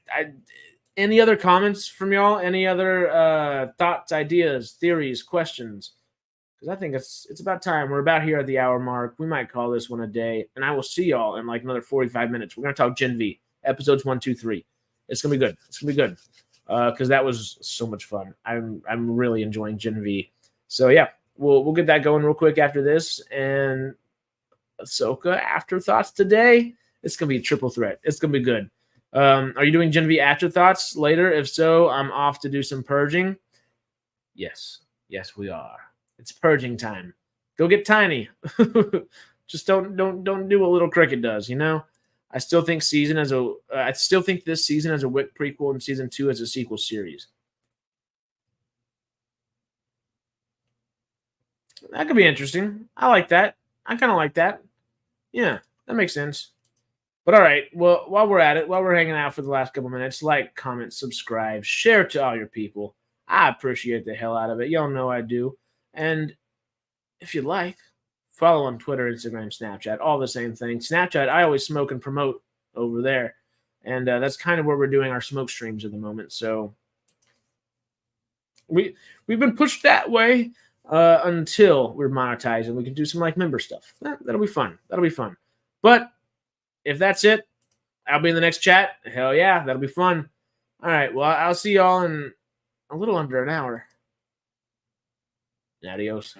any other comments from y'all? Any other thoughts, ideas, theories, questions? Because I think it's about time. We're about here at the hour mark. We might call this one a day. And I will see y'all in like another 45 minutes. We're going to talk Gen V, episodes 1, 2, 3. It's going to be good. Because that was so much fun. I'm really enjoying Gen V. So, yeah, we'll get that going real quick after this. And Ahsoka Afterthoughts today. It's going to be a triple threat. It's going to be good. Are you doing Gen V Afterthoughts later? If so, I'm off to do some purging. Yes, we are. It's purging time. Go get tiny. Just don't do what Little Cricket does, you know? I still think this season as a Wick prequel and season 2 as a sequel series. That could be interesting. I like that. I kind of like that. Yeah, that makes sense. But all right, well, while we're at it, while we're hanging out for the last couple minutes, like, comment, subscribe, share to all your people. I appreciate the hell out of it. Y'all know I do. And if you'd like, follow on Twitter, Instagram, Snapchat, all the same thing. Snapchat, I always smoke and promote over there. And that's kind of where we're doing our smoke streams at the moment. So we've been pushed that way until we're monetized and we can do some like member stuff. That'll be fun. But if that's it, I'll be in the next chat. Hell yeah, that'll be fun. All right, well, I'll see y'all in a little under an hour. Adios.